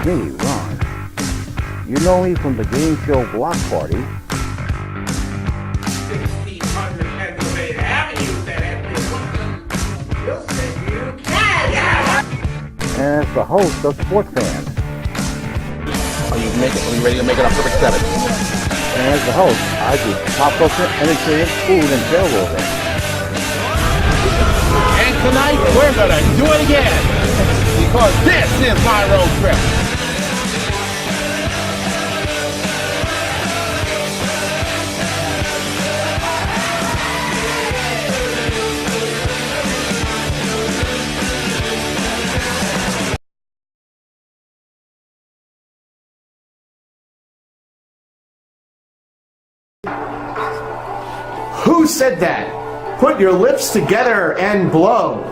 me, Ron. You know me from the game show Block Party. 1600 Pennsylvania Avenue, that you'll say you can. And as the host of Sports Fans. Are you ready to make it a perfect 7? And as the host, I do pop culture, entertainment, food, and travel events. And tonight, we're going to do it again. Because this is my road trip. Who said that? Put your lips together and blow.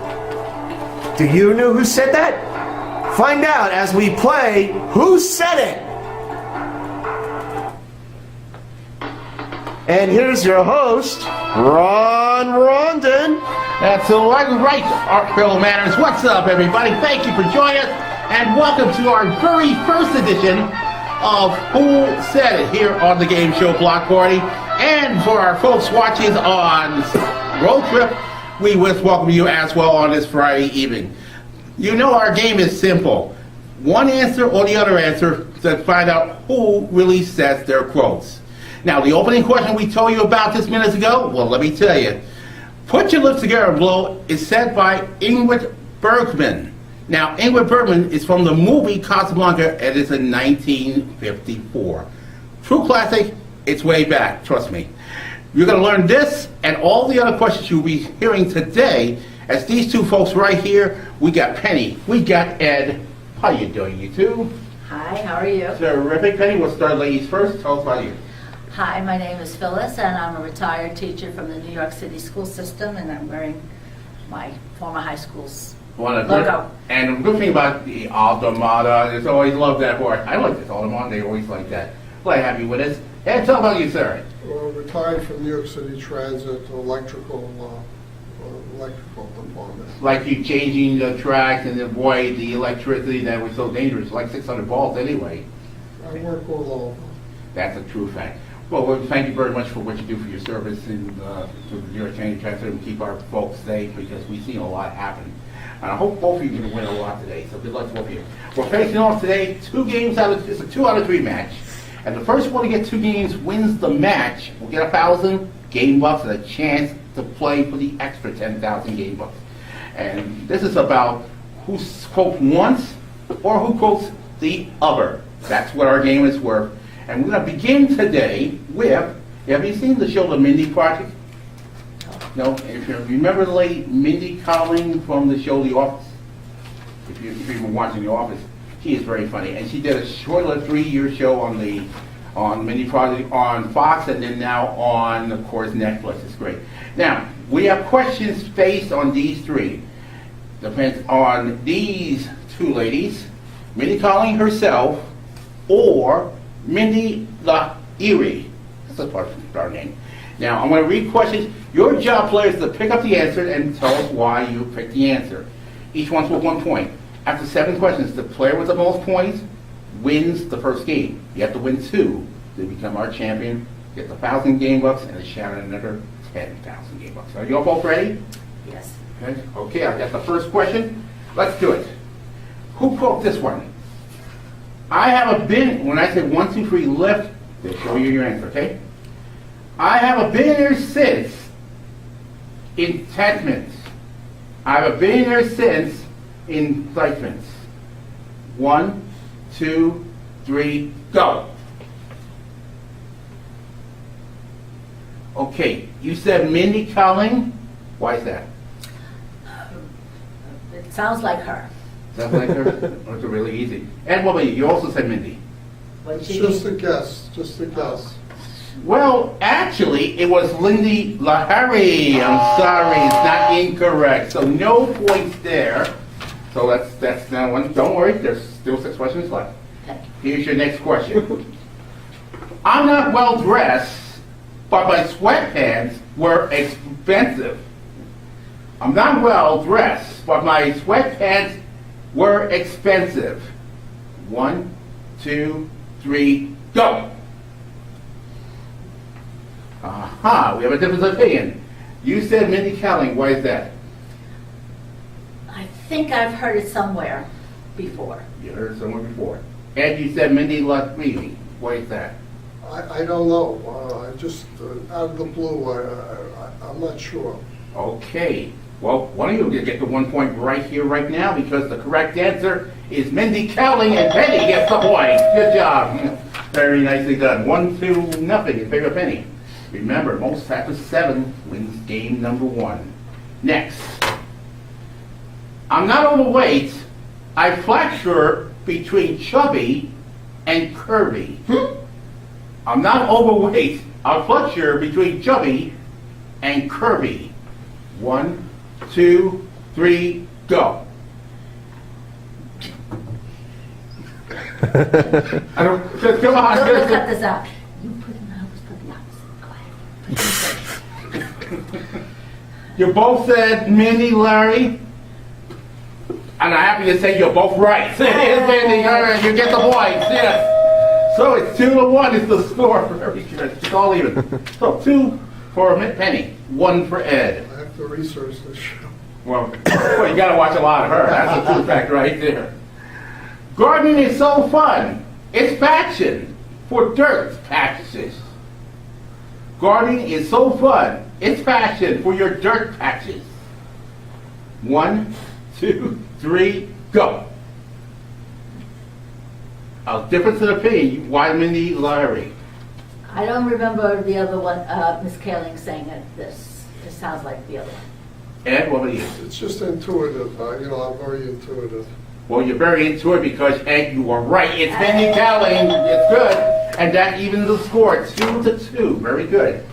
Do you know who said that? Find out as we play Who Said It? And here's your host, Ron Rondon. That's right, our fellow manners. What's up, everybody? Thank you for joining us, and welcome to our very first edition of Who Said It here on the game show Block Party. And for our folks watching on Road Trip, we would welcome you as well on this Friday evening. You know our game is simple. One answer or the other answer to find out who really says their quotes. Now, the opening question we told you about just minutes ago, well, let me tell you. Put your lips together and blow is said by Ingrid Bergman. Now, Ingrid Bergman is from the movie Casablanca, and it's in 1954. True classic, it's way back, trust me. You're going to learn this and all the other questions you'll be hearing today as these two folks right here. We got Penny, we got Ed. How you doing, you two? Hi, how are you? Terrific. Penny, we'll start ladies first. Tell us about you. Hi, my name is Phyllis, and I'm a retired teacher from the New York City school system, and I'm wearing my former high school's logo. And the good thing about the Automata is always love that horse. I like this Automata, they always like that. Glad to have you with us. And tell about you, sir. Retired from New York City Transit, electrical department. Like you changing the tracks and avoid the electricity that was so dangerous, like 600 volts anyway. I work all over. That's a true fact. Well, thank you very much for what you do for your service in to the New York County Transit and keep our folks safe, because we've seen a lot happen. And I hope both of you are going to win a lot today, so good luck to both of you. We're facing off today it's a 2 out of 3 match. And the first one to get 2 games wins the match. We'll get 1,000 game bucks and a chance to play for the extra 10,000 game bucks. And this is about who quotes once or who quotes the other. That's what our game is worth. And we're going to begin today with, have you seen the show The Mindy Project? No? If you remember the lady Mindy Kaling from the show The Office, if you've been watching The Office, she is very funny. And she did a short-lived 3-year show on the Mindy Project on Fox, and then now on, of course, Netflix. It's great. Now, we have questions based on these 3. Depends on these 2 ladies, Mindy Kaling herself, or Mindy La Erie. That's a part of our name. Now, I'm going to read questions. Your job, players, is to pick up the answer and tell us why you picked the answer. Each one's worth 1 point. After 7 questions, the player with the most points wins the first game. You have to win 2 to become our champion, get the 1,000 game bucks, and a shot at another 10,000 game bucks. Are you all both ready? Yes. Okay, I got the first question. Let's do it. Who quote this one? I have a bin, when I say 1, 2, 3, lift, they show you your answer, okay? I have been here since enchantments. I have been here since incitements. 1, 2, 3, go. Okay, you said Mindy Kaling. Why is that? It sounds like her. Sounds like her? It's really easy. And what about you? You also said Mindy. What she Just a guess, just a guess. Well, actually, it was Lindy Lahari. I'm sorry, it's not incorrect. So no points there. So that's now one. Don't worry, there's still 6 questions left. Okay. Here's your next question. I'm not well dressed, but my sweatpants were expensive. I'm not well dressed, but my sweatpants were expensive. 1, 2, 3, go! Aha, we have a difference of opinion. You said Mindy Kaling, why is that? I think I've heard it somewhere before. You heard it somewhere before. Ed, you said Mindy Latini, why is that? I don't know, I just, out of the blue, I'm not sure. Okay, well, one of you will get the 1 point right here, right now, because the correct answer is Mindy Kaling, and Penny gets the point. Good job. Very nicely done. 1-2, nothing in favor of Penny. Remember, most factor 7 wins game number 1. Next. I'm not overweight. I fluctuate between chubby and curvy. I'm not overweight. I fluctuate between chubby and curvy. 1, 2, 3, go. I don't. Just come on. I'm going to cut this out. You put in the house, put the opposite. Go ahead. You both said Mindy, Larry. And I'm happy to say you're both right. It is Mindy, Larry. You get the points, yes. So it's 2-1 is the score. Very good. It's all even. So 2 for Penny, 1 for Ed. I have to research this show. Well, you got to watch a lot of her. That's a true fact right there. Gardening is so fun. It's passion for dirt patches. Gardening is so fun. It's passion for your dirt patches. 1, 2, 3, go. A difference in opinion. Why Mindy, Larry? I don't remember the other one, Miss Kaling saying it. This sounds like the other one. Ed, what about you? It's just intuitive, I'm very intuitive. Well, you're very into it because, Ed, you are right. It's Mindy Kaling. It's good. And that evens the score, 2-2. Very good.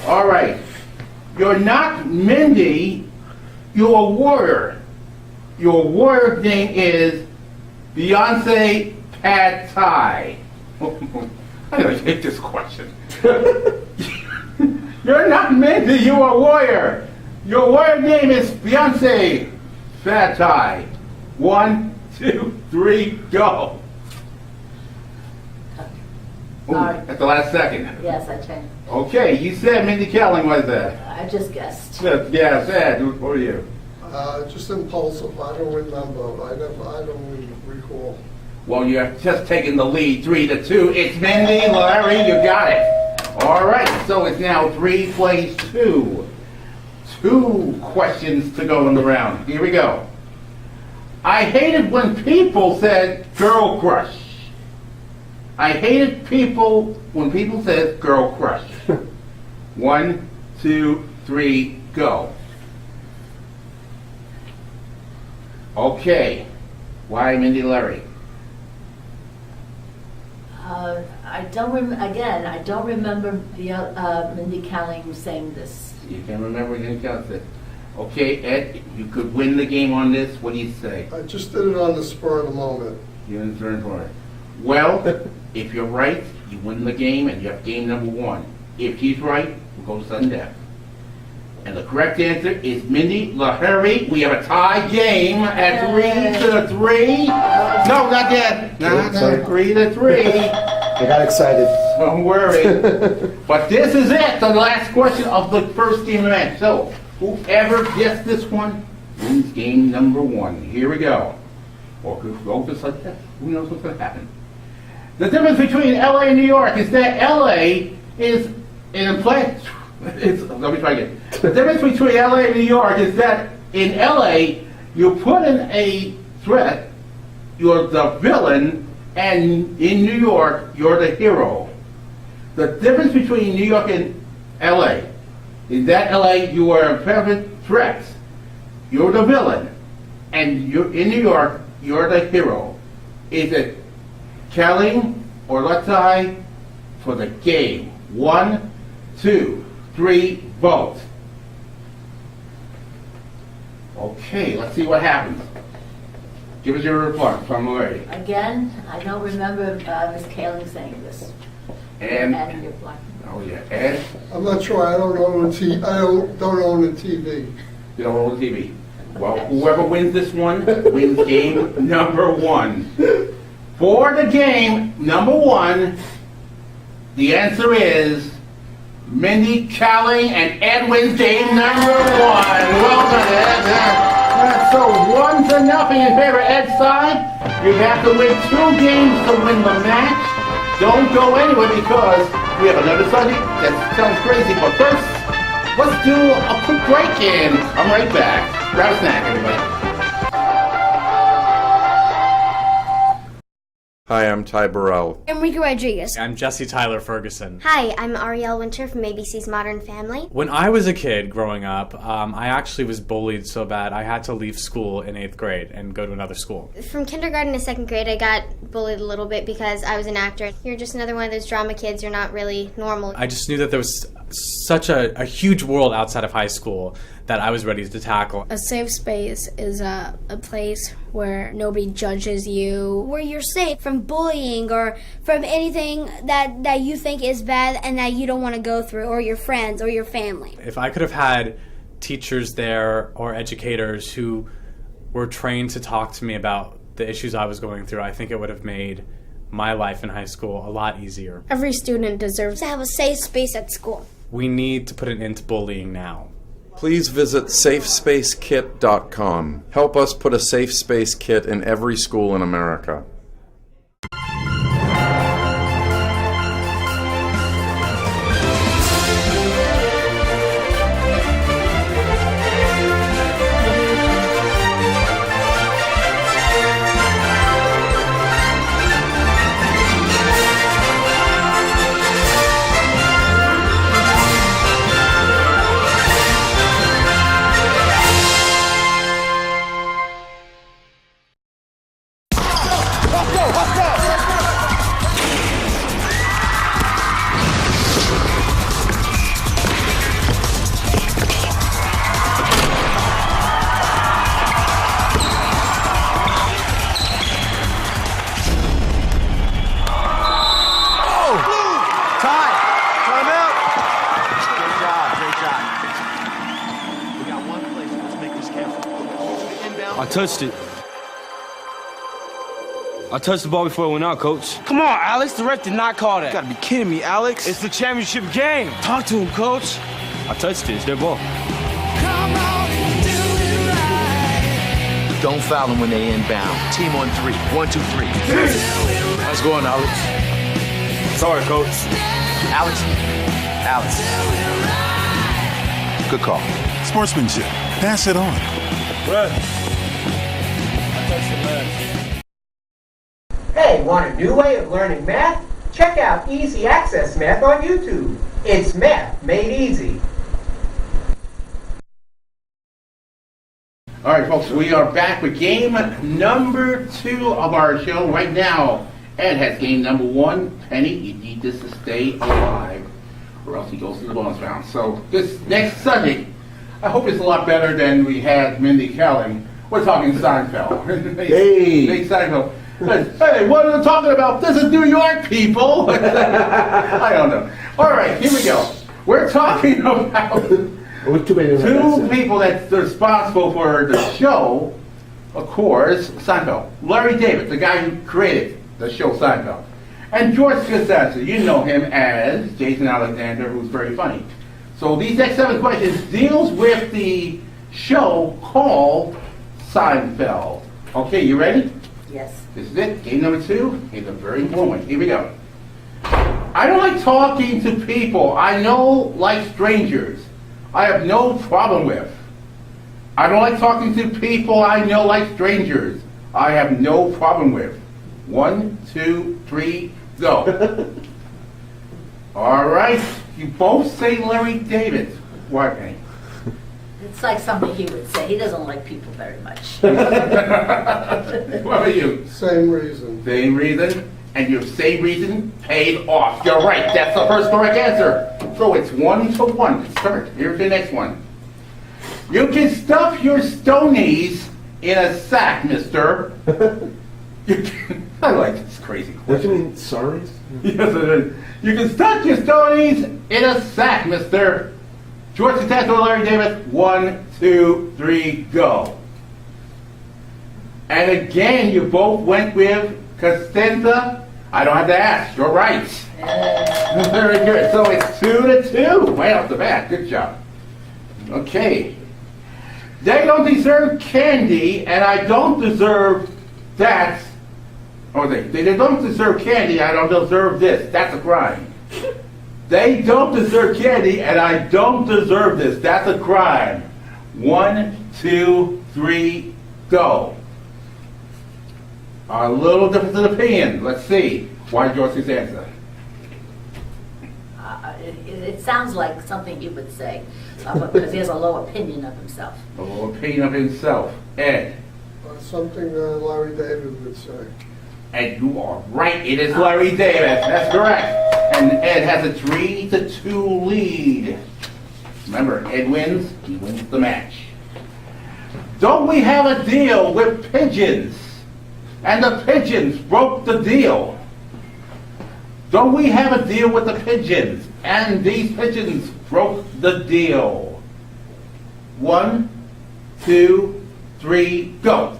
All right. You're not Mindy. You're a warrior. Your warrior name is Beyonce Pad Thai. I'm going to take this question. You're not Mindy. You're a warrior. Your warrior name is Beyonce Pad Thai. 1, 2, 3, go. Ooh, Sorry. at the last second. Yes, I changed. Okay, you said Mindy Kaling was that. I just guessed. Yeah, Ed, what were you? Just impulsive, I don't remember, I don't recall. Well, you're just taking the lead, 3-2. It's Mindy, Larry, you got it. All right, so it's now 3 plays 2. 2 questions to go in the round. Here we go. I hated when people said girl crush. I hated when people said girl crush. 1, 2, 3, go. Okay. Why Mindy, Larry? I don't remember the Mindy Kaling saying this. You can remember Mindy Kaling said. Okay, Ed, you could win the game on this. What do you say? I just did it on the spur of the moment. You're in turn for it. Well, if you're right, you win the game and you have game number 1. If he's right, we'll go to sudden death. And the correct answer is Mindy, Larry. We have a tie game at 3-3. No, not yet. Not 3-3. I got excited. Don't worry. But this is it, the last question of the first game of the match. So, whoever gets this one wins game number 1. Here we go. Or could go to sudden death. Who knows what's going to happen? The difference between LA and New York is that LA is in a place. Let me try again. The difference between LA and New York is that in LA, you put in a threat, you're the villain, and in New York, you're the hero. The difference between New York and LA is that LA, you are a perfect threat. You're the villain, and you're in New York, you're the hero. Is it Kaling or Latai for the game? 1, 2, 3, vote. Okay, let's see what happens. Give us your report from Larry. Again, I don't remember Miss Kaling saying this. And you're black. oh yeah, Ed, I'm not sure, I don't own a TV. you don't hold the TV. Well, whoever wins this one wins game number 1. For the game number 1, the answer is Mindy Kaling and Edwin's game number 1. Well done, Ed. So 1-0 in favor of Ed's side. You have to win 2 games to win the match. Don't go anywhere because we have another subject that sounds crazy. But first, let's do a quick break and I'm right back. Grab a snack, everybody. Hi, I'm Ty Burrell. Enrique Rodriguez. I'm Jesse Tyler Ferguson. Hi, I'm Ariel Winter from ABC's Modern Family. When I was a kid growing up, I actually was bullied so bad I had to leave school in 8th grade and go to another school. From kindergarten to 2nd grade, I got bullied a little bit because I was an actor. You're just another one of those drama kids. You're not really normal. I just knew that there was such a huge world outside of high school that I was ready to tackle. A safe space is a place where nobody judges you, where you're safe from bullying or from anything that you think is bad and that you don't want to go through, or your friends or your family. If I could have had teachers there or educators who were trained to talk to me about the issues I was going through, I think it would have made my life in high school a lot easier. Every student deserves to have a safe space at school. We need to put an end to bullying now. Please visit safespacekit.com. Help us put a safe space kit in every school in America. I touched it. I touched the ball before it went out, Coach. Come on, Alex. The ref did not call that. You gotta be kidding me, Alex. It's the championship game. Talk to him, Coach. I touched it. It's their ball. Don't foul them when they inbound. Team on 3. 1, 2, 3. Nice going, Alex. Sorry, Coach. Alex. Good call. Sportsmanship. Pass it on. Red. Hey, want a new way of learning math? Check out Easy Access Math on YouTube. It's math made easy. All right, folks, we are back with game number 2 of our show. Right now, Ed has game number 1. Penny, you need this to stay alive, or else he goes to the bonus round. So this next subject, I hope it's a lot better than we had Mindy Kaling. We're talking Seinfeld. Hey, Seinfeld. Hey, what are we talking about? This is New York, people. I don't know. All right, here we go. We're talking about two people that's responsible for the show, of course, Seinfeld. Larry David, the guy who created the show Seinfeld. And George Costanza, you know him as Jason Alexander, who's very funny. So these next 7 questions deals with the show called Seinfeld. Okay, you ready? Yes. This is it. Game number 2 is a very important one. Here we go. I don't like talking to people I know like strangers. I have no problem with. I don't like talking to people I know like strangers. I have no problem with. 1, 2, 3, go. All right. You both say Larry David. Why, Penny? It's like something he would say. He doesn't like people very much. What about you? Same reason. Same reason. And your same reason paid off. You're right. That's the first correct answer. So it's 1-1. Start. Here's the next one. You can stuff your stonies in a sack, mister. I like this crazy question. What do you mean, sorry? Yes, it is. You can stuff your stonies in a sack, mister. George Costanza, Larry David. 1, 2, 3, go. And again, you both went with Costanza? I don't have to ask. You're right. Very good. So it's 2-2. Right off the bat. Good job. Okay. They don't deserve candy, and I don't deserve that. Oh, they don't deserve candy, I don't deserve this. That's a crime. They don't deserve candy, and I don't deserve this. That's a crime. 1, 2, 3, go. A little difference in opinion. Let's see. Why George Costanza? It sounds like something he would say, because he has a low opinion of himself. A low opinion of himself. Ed. Something Larry David would say. And you are right. It is Larry Davis. That's correct. And Ed has a 3-2 lead. Remember, Ed wins. He wins the match. Don't we have a deal with pigeons? And the pigeons broke the deal. Don't we have a deal with the pigeons? And these pigeons broke the deal. 1, 2, 3, go.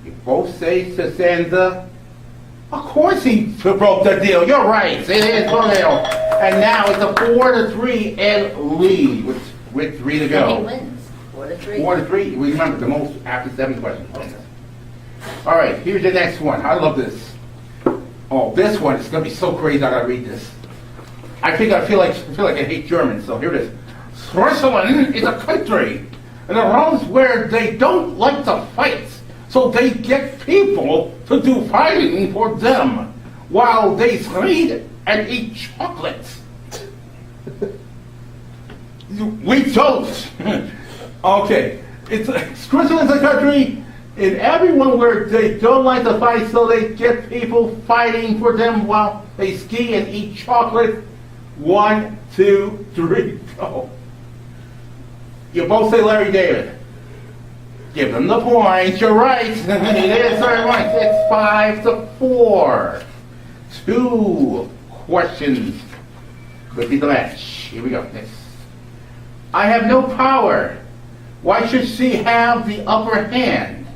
You both say Costanza. Of course he broke the deal. You're right. It is broke the deal. And now it's a 4-3 Ed lead with 3 to go. And he wins. 4-3. 4-3. We remember the most after 7 questions. All right, here's the next one. I love this. Oh, this one is going to be so crazy. I gotta read this. I feel like I hate German. So here it is. Switzerland is a country, and around where they don't like to fight, so they get people to do fighting for them, while they read and eat chocolates. We don't. Okay, Switzerland's a country. In everyone where they don't like to fight, so they get people fighting for them while they ski and eat chocolate. 1, 2, 3, go. You both say Larry David. Give them the point. You're right. It is very right. It's 5-4. 2 questions. Could be the match. Here we go. Next. I have no power. Why should she have the upper hand?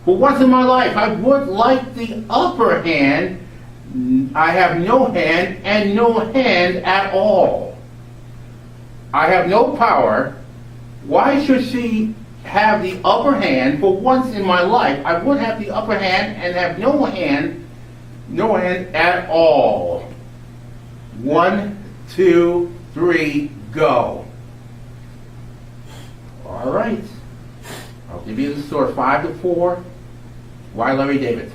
For once in my life, I would like the upper hand. I have no hand and no hand at all. I have no power. Why should she have the upper hand? For once in my life, I would have the upper hand and have no hand at all. 1, 2, 3, go. All right. I'll give you the score 5-4. Why Larry David?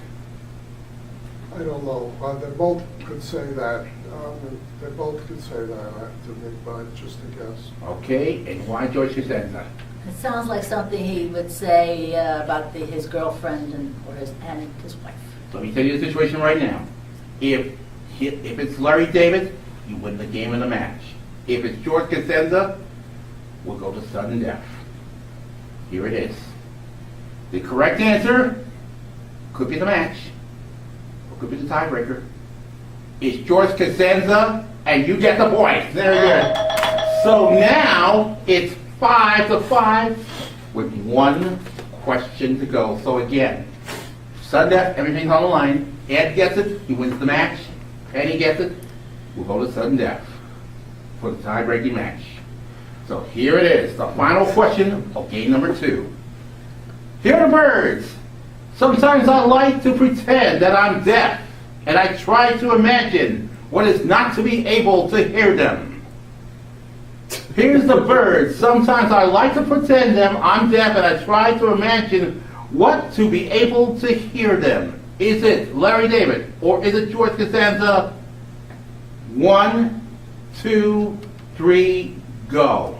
I don't know. They both could say that. They both could say that to me, but just a guess. Okay, and why George Costanza? It sounds like something he would say about his girlfriend and his wife. Let me tell you the situation right now. If it's Larry David, you win the game and the match. If it's George Costanza, we'll go to sudden death. Here it is. The correct answer could be the match, or could be the tiebreaker. It's George Costanza, and you get the point. Very good. So now it's 5-5 with 1 question to go. So again, sudden death, everything's on the line. Ed gets it, he wins the match. Penny gets it, we'll go to sudden death for the tie-breaking match. So here it is, the final question of game number 2. Here are the birds. Sometimes I like to pretend that I'm deaf, and I try to imagine what is not to be able to hear them. Here's the birds. Sometimes I like to pretend I'm deaf, and I try to imagine what to be able to hear them. Is it Larry David, or is it George Costanza? 1, 2, 3, go.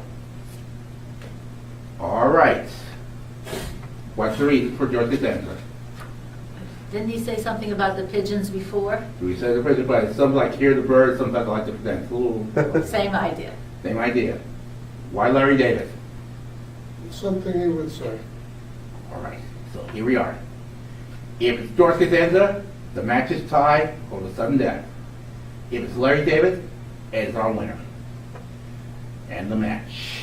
All right. What's the reason for George Costanza? Didn't he say something about the pigeons before? We said the pigeons, but some like hear the birds, sometimes I like to pretend. Same idea. Same idea. Why Larry David? It's something he would say. All right. So here we are. If it's George Costanza, the match is tied or the sudden death. If it's Larry David, Ed is our winner. And the match.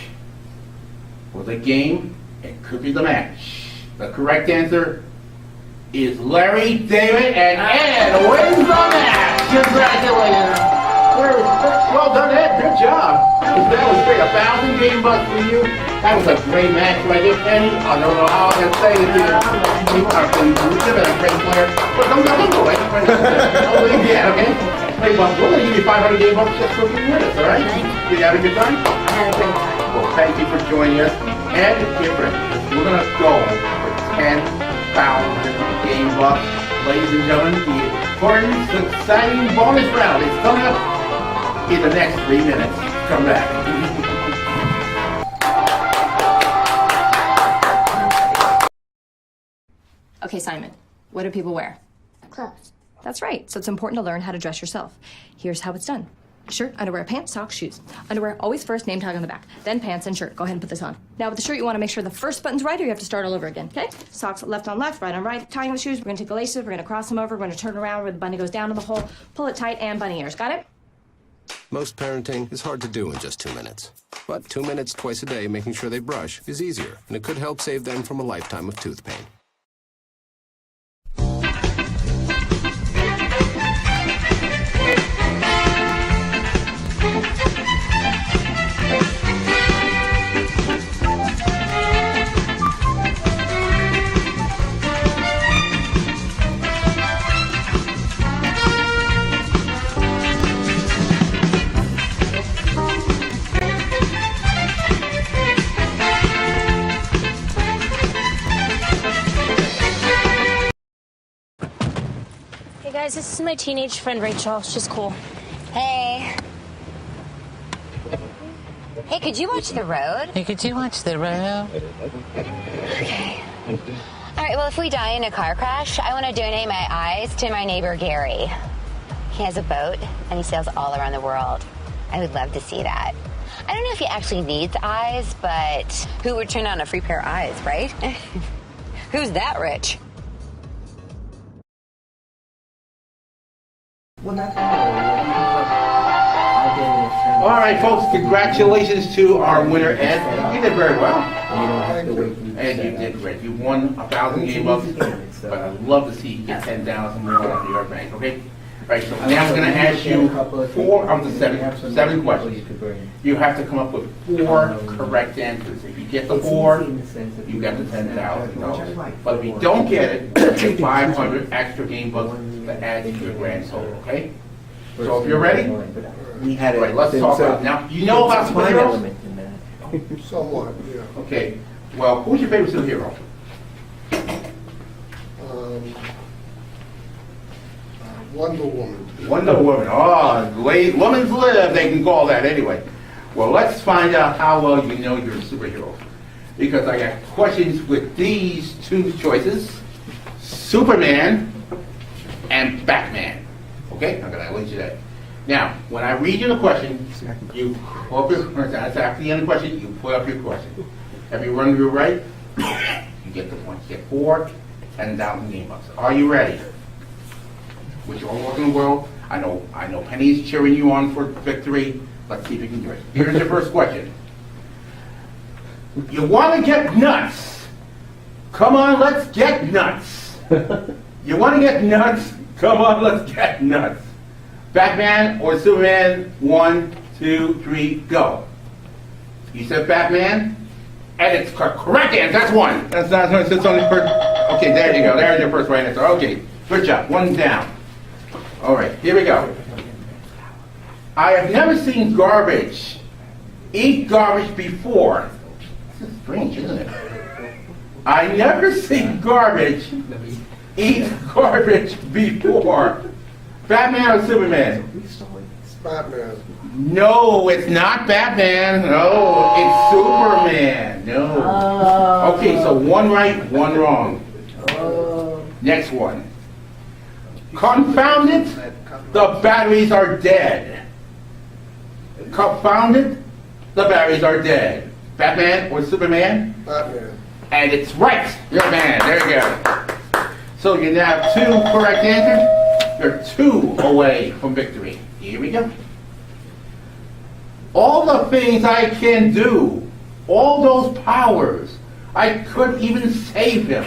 For the game, it could be the match. The correct answer is Larry, David, and Ed wins the match. Congratulations. Well done, Ed. Good job. That was great. 1,000 game bucks for you. That was a great match right there, Penny. I don't know how I'm going to say it to you. You've been a great player. But don't go, right? Don't leave yet, okay? Hey, but we're going to give you 500 game bucks just for being with us, all right? Did you have a good time? I had a great time. Well, thank you for joining us. And different. We're going to go for 10,000 game bucks. Ladies and gentlemen, the important, exciting bonus round is coming up in the next 3 minutes. Come back. Okay, Simon, what do people wear? Clothes. That's right. So it's important to learn how to dress yourself. Here's how it's done. Shirt, underwear, pants, socks, shoes. Underwear, always first, name tag on the back. Then pants and shirt. Go ahead and put this on. Now with the shirt, you want to make sure the first button's right or you have to start all over again, okay? Socks left on left, right on right. Tying the shoes, we're going to take the laces, we're going to cross them over, we're going to turn around where the bunny goes down in the hole, pull it tight, and bunny ears. Got it? Most parenting is hard to do in just 2 minutes. But 2 minutes twice a day making sure they brush is easier, and it could help save them from a lifetime of tooth pain. Guys, this is my teenage friend Rachel. She's cool. Hey. Hey, could you watch the road? Hey, could you watch the road? Okay. All right, well, if we die in a car crash, I want to donate my eyes to my neighbor Gary. He has a boat, and he sails all around the world. I would love to see that. I don't know if he actually needs eyes, but who would turn on a free pair of eyes, right? Who's that rich? All right, folks, congratulations to our winner, Ed. You did very well. Ed, you did great. You won 1,000 game bucks, but I'd love to see you get 10,000 more on New York Bank, okay? All right, so now we're going to ask you seven questions. You have to come up with 4 correct answers. If you get the 4, you get the $10,000. But if you don't get it, you get 500 extra game bucks to add to your grand total, okay? So if you're ready, right, let's talk about it. Now, you know about superheroes? Somewhat, yeah. Okay, well, who's your favorite superhero? Wonder Woman. Wonder Woman. Oh, women's live, they can call that anyway. Well, let's find out how well you know your superheroes. Because I got questions with these 2 choices, Superman and Batman. Okay, I'm going to let you that. Now, when I read you the question, you pull up your, that's after the end of the question, you put up your question. Have you run your right? You get the points. You get 4 and 1,000 game bucks. Are you ready? With your own work in the world, I know Penny's cheering you on for victory. Let's see if you can do it. Here's your first question. You want to get nuts? Come on, let's get nuts. You want to get nuts? Come on, let's get nuts. Batman or Superman? 1, 2, 3, go. You said Batman? And it's correct answer. That's 1. That's not. It's only first. Okay, there you go. There's your first right answer. Okay, good job. 1 down. All right, here we go. I have never seen garbage eat garbage before. This is strange, isn't it? I never seen garbage eat garbage before. Batman or Superman? It's Batman. No, it's not Batman. No, it's Superman. No. Okay, so 1 right, 1 wrong. Next one. Confound it, the batteries are dead. Confound it, the batteries are dead. Batman or Superman? Batman. And it's right. You're a man. There you go. So you now have 2 correct answers. You're 2 away from victory. Here we go. All the things I can do, all those powers, I could even save him.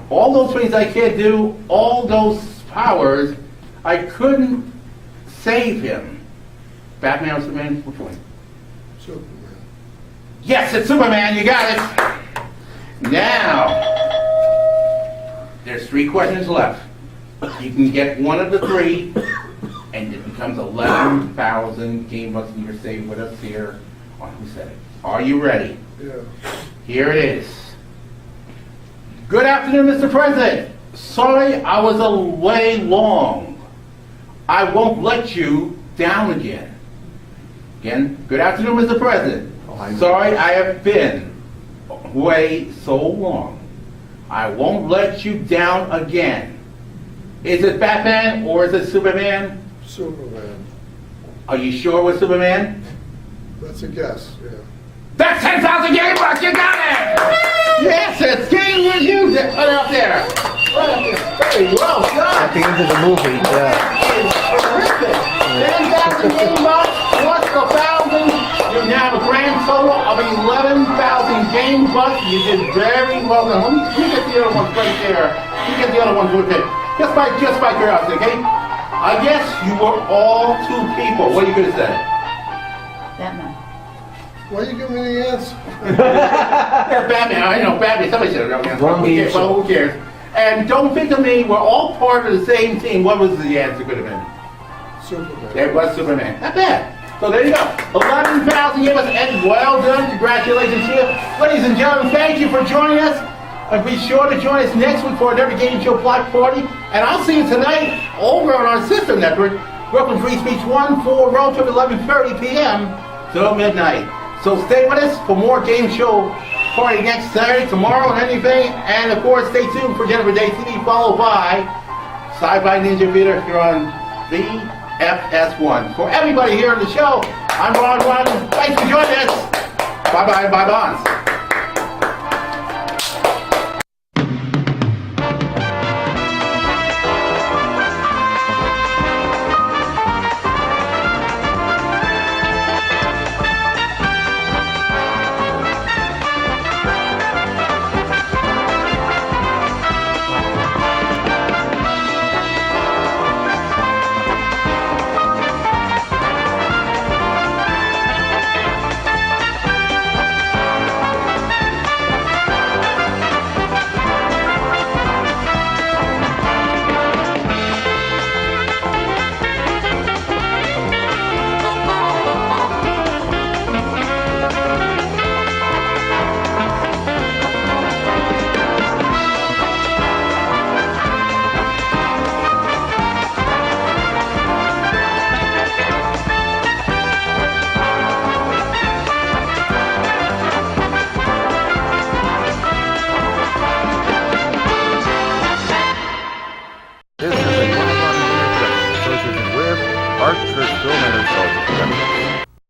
all those things I can't do, all those powers, I couldn't save him. Batman or Superman? Which one? Superman. Yes, it's Superman, you got it. Now, there's 3 questions left. You can get one of the 3, and it becomes 11,000 game bucks, and you're staying with us here on Who Said It. Are you ready? Yeah. Here it is. Good afternoon, Mr. President. Sorry I was away long. I won't let you down again. Again, good afternoon, Mr. President. Sorry I have been away so long. I won't let you down again. Is it Batman or is it Superman? Superman. Are you sure it was Superman? That's a guess, yeah. That's 10,000 game bucks, you got it! Yes, it's game reviews. Put it up there. Put it up there. Very well done. At the end of the movie, yeah. That is terrific. 10,000 game bucks plus 1,000. You now have a grand total of 11,000 game bucks. You did very well done. Let me get the other ones right there. Let me get the other ones right there. Just by curiosity, okay? I guess you were all 2 people. What are you going to say? Batman. Why you give me the answer? Yeah, Batman. I know, Batman. Somebody said it wrong. Wrong answer. Well, who cares? And don't think of me. We're all part of the same team. What was the answer could have been? Superman. It was Superman. Not bad. So there you go. 11,000 give us, and well done. Congratulations to you. Ladies and gentlemen, thank you for joining us. And be sure to join us next week for another Game Show Block Party. And I'll see you tonight over on our sister network, Brooklyn Free Speech 1 for road trip 11:30 p.m. till midnight. So stay with us for more Game Show Party next Saturday, tomorrow, and anything. And of course, stay tuned for Jennifer Day TV, followed by Sci-Fi Ninja Theater here on VFS1. For everybody here on the show, I'm Ron. Thanks for joining us. Bye-bye, bye-bye.